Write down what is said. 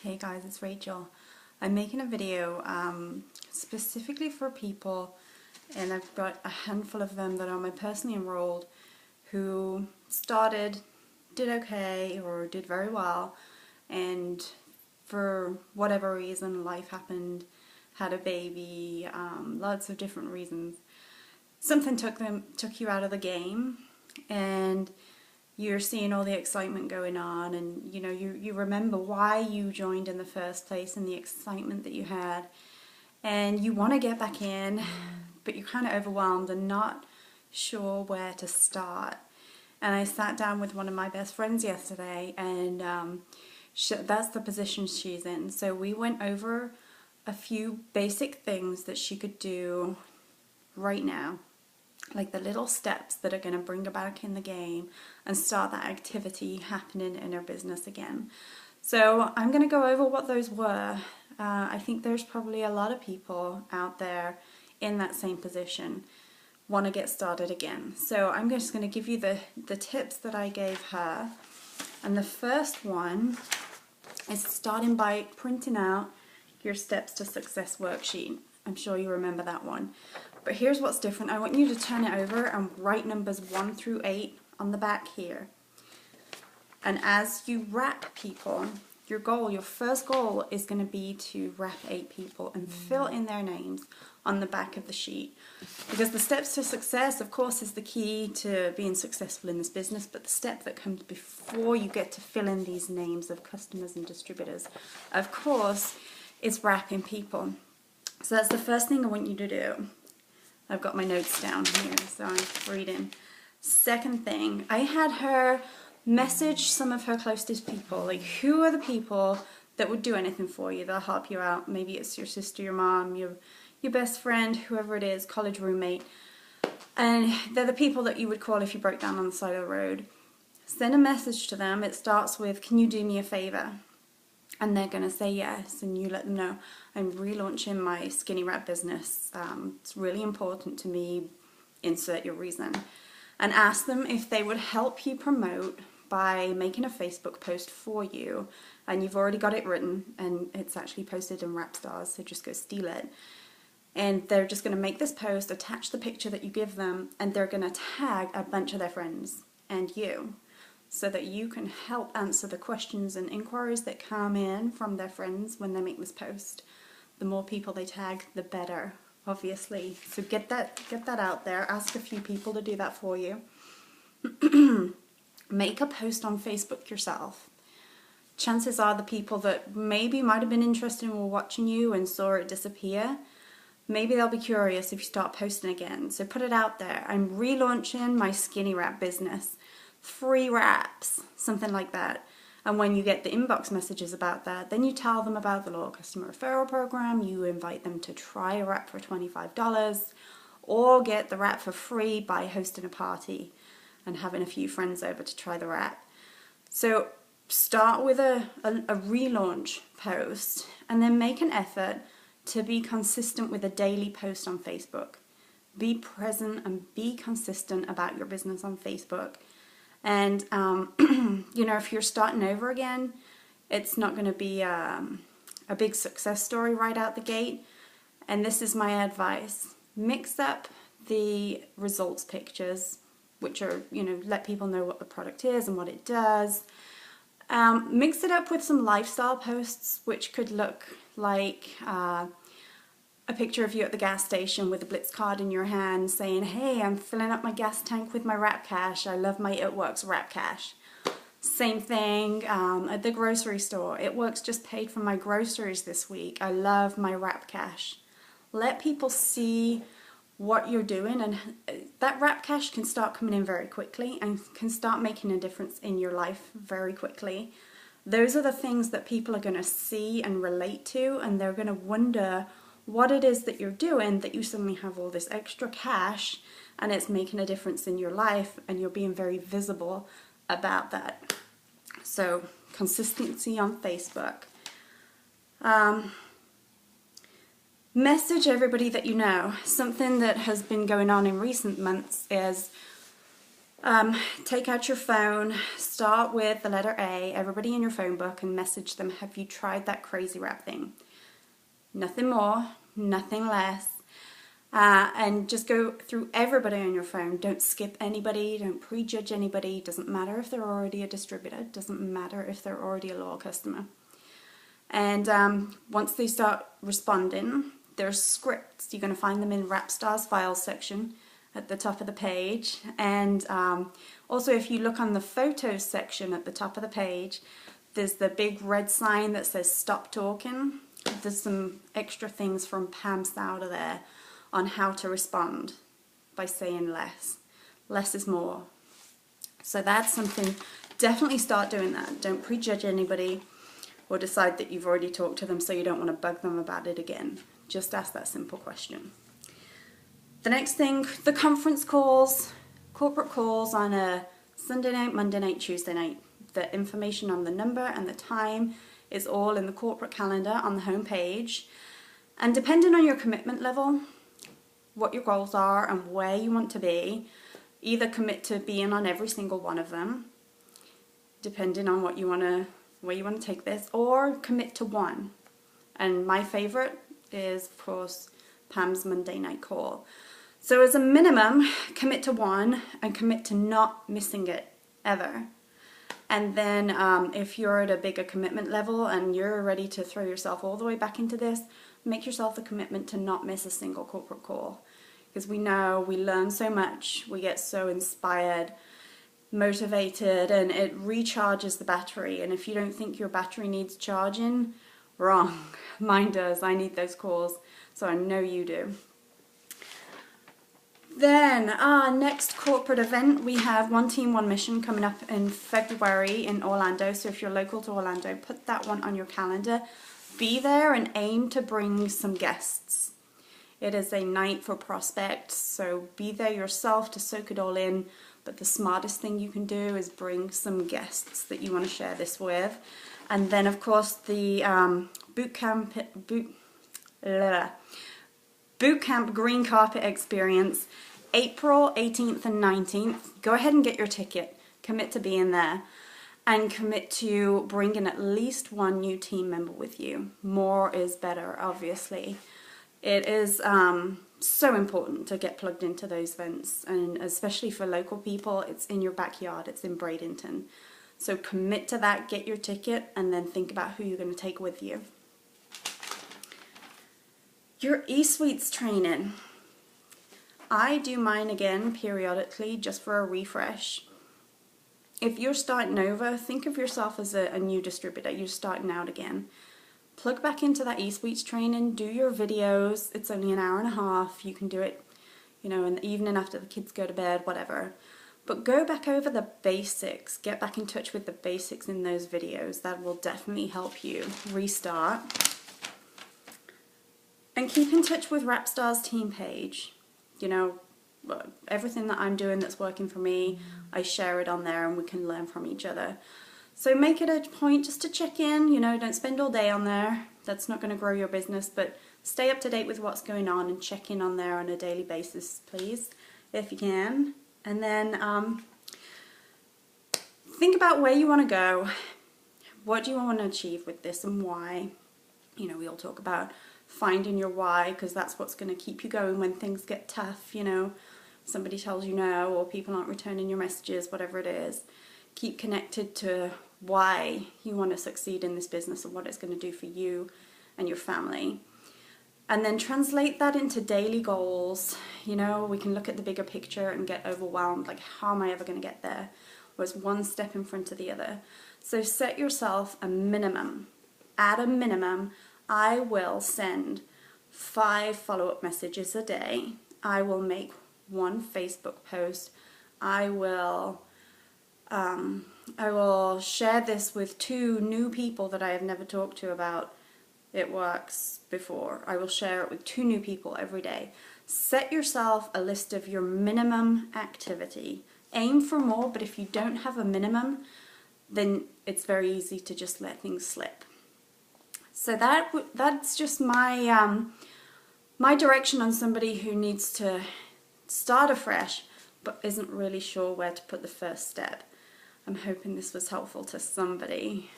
Hey guys, it's Rachel. I'm making a video specifically for people, and I've got a handful of them that are my personally enrolled who started, did okay or did very well, and for whatever reason life happened, had a baby, lots of different reasons. Something took you out of the game, and you're seeing all the excitement going on, and you remember why you joined in the first place and the excitement that you had, and you want to get back in, but you're kind of overwhelmed and not sure where to start. And I sat down with one of my best friends yesterday, and that's the position she's in. So we went over a few basic things that she could do right now, like the little steps that are going to bring her back in the game and start that activity happening in her business again. So I'm going to go over what those were. I think there's probably a lot of people out there in that same position, want to get started again. So I'm just going to give you the tips that I gave her. And the first one is starting by printing out your Steps to Success worksheet. I'm sure you remember that one. But here's what's different. I want you to turn it over and write numbers 1 through 8 on the back here. And as you wrap people, your first goal is going to be to wrap 8 people and fill in their names on the back of the sheet. Because the steps to success, of course, is the key to being successful in this business, but the step that comes before you get to fill in these names of customers and distributors, of course, is wrapping people. So that's the first thing I want you to do. I've got my notes down here, so I'm reading. Second thing, I had her message some of her closest people. Like, who are the people that would do anything for you? They'll help you out. Maybe it's your sister, your mom, your best friend, whoever it is, college roommate. And they're the people that you would call if you broke down on the side of the road. Send a message to them. It starts with, can you do me a favor? And they're going to say yes, and you let them know, I'm relaunching my skinny wrap business. It's really important to me, insert your reason. And ask them if they would help you promote by making a Facebook post for you. And you've already got it written, and it's actually posted in Rapstars, so just go steal it. And they're just going to make this post, attach the picture that you give them, and they're going to tag a bunch of their friends and you, so that you can help answer the questions and inquiries that come in from their friends when they make this post. The more people they tag, the better, obviously. So get that out there. Ask a few people to do that for you. Make a post on Facebook yourself. Chances are the people that maybe might have been interested and were watching you and saw it disappear, maybe they'll be curious if you start posting again. So put it out there. I'm relaunching my skinny wrap business. 3 wraps, something like that. And when you get the inbox messages about that, then you tell them about the loyal customer referral program. You invite them to try a wrap for $25 or get the wrap for free by hosting a party and having a few friends over to try the wrap. So start with a relaunch post, and then make an effort to be consistent with a daily post on Facebook. Be present and be consistent about your business on Facebook. And, if you're starting over again, it's not going to be a big success story right out the gate. And this is my advice. Mix up the results pictures, which are, let people know what the product is and what it does. Mix it up with some lifestyle posts, which could look like a picture of you at the gas station with a Blitz card in your hand saying, hey, I'm filling up my gas tank with my Wrap Cash. I love my It Works Wrap Cash. Same thing at the grocery store. It Works just paid for my groceries this week. I love my Wrap Cash. Let people see what you're doing, and that Wrap Cash can start coming in very quickly and can start making a difference in your life very quickly. Those are the things that people are going to see and relate to, and they're going to wonder what it is that you're doing, that you suddenly have all this extra cash and it's making a difference in your life, and you're being very visible about that. So consistency on Facebook. Message everybody that you know. Something that has been going on in recent months is Take out your phone, start with the letter A, everybody in your phone book, and message them, have you tried that crazy wrap thing? Nothing more, nothing less. And just go through everybody on your phone. Don't skip anybody, don't prejudge anybody. Doesn't matter if they're already a distributor, doesn't matter if they're already a loyal customer. And once they start responding, there's scripts. You're going to find them in Rapstar's files section at the top of the page. And also, if you look on the photos section at the top of the page, there's the big red sign that says stop talking. There's some extra things from Pam Souder there on how to respond by saying less. Less is more. So that's something, definitely start doing that. Don't prejudge anybody or decide that you've already talked to them so you don't want to bug them about it again. Just ask that simple question. The next thing, the conference calls, corporate calls on a Sunday night, Monday night, Tuesday night. The information on the number and the time is all in the corporate calendar on the home page. And depending on your commitment level, what your goals are and where you want to be, either commit to being on every single one of them, depending on what you want to, where you want to take this, or commit to one. And my favorite is, of course, Pam's Monday night call. So as a minimum, commit to one and commit to not missing it ever. And then if you're at a bigger commitment level and you're ready to throw yourself all the way back into this, make yourself a commitment to not miss a single corporate call. Because we know we learn so much, we get so inspired, motivated, and it recharges the battery. And if you don't think your battery needs charging, wrong. Mine does. I need those calls, so I know you do. Then our next corporate event, we have One Team, One Mission coming up in February in Orlando. So if you're local to Orlando, put that one on your calendar. Be there and aim to bring some guests. It is a night for prospects, so be there yourself to soak it all in. But the smartest thing you can do is bring some guests that you want to share this with. And then, of course, the boot camp green carpet experience, April 18th and 19th. Go ahead and get your ticket. Commit to being there. And commit to bringing at least one new team member with you. More is better, obviously. It is so important to get plugged into those events. And especially for local people, it's in your backyard. It's in Bradenton. So commit to that, get your ticket, and then think about who you're going to take with you. Your eSuites training. I do mine again periodically just for a refresh. If you're starting over, think of yourself as a new distributor. You're starting out again. Plug back into that eSuites training, do your videos. It's only an hour and a half. You can do it, you know, in the evening after the kids go to bed, whatever. But go back over the basics. Get back in touch with the basics in those videos. That will definitely help you restart. And keep in touch with Rapstar's team page. You know, everything that I'm doing that's working for me, I share it on there and we can learn from each other. So make it a point just to check in, you know, don't spend all day on there. That's not going to grow your business, but stay up to date with what's going on and check in on there on a daily basis, please, if you can. And then think about where you want to go. What do you want to achieve with this and why? You know, we all talk about finding your why because that's what's going to keep you going when things get tough, you know. Somebody tells you no or people aren't returning your messages, whatever it is. Keep connected to why you want to succeed in this business and what it's going to do for you and your family. And then translate that into daily goals. You know, we can look at the bigger picture and get overwhelmed, like how am I ever going to get there? Well, it's one step in front of the other. So set yourself a minimum. At a minimum, I will send 5 follow-up messages a day. I will make 1 Facebook post. I will share this with 2 new people that I have never talked to about it works before. I will share it with 2 new people every day. Set yourself a list of your minimum activity. Aim for more, but if you don't have a minimum, then it's very easy to just let things slip. So that's just my my direction on somebody who needs to start afresh, but isn't really sure where to put the first step. I'm hoping this was helpful to somebody.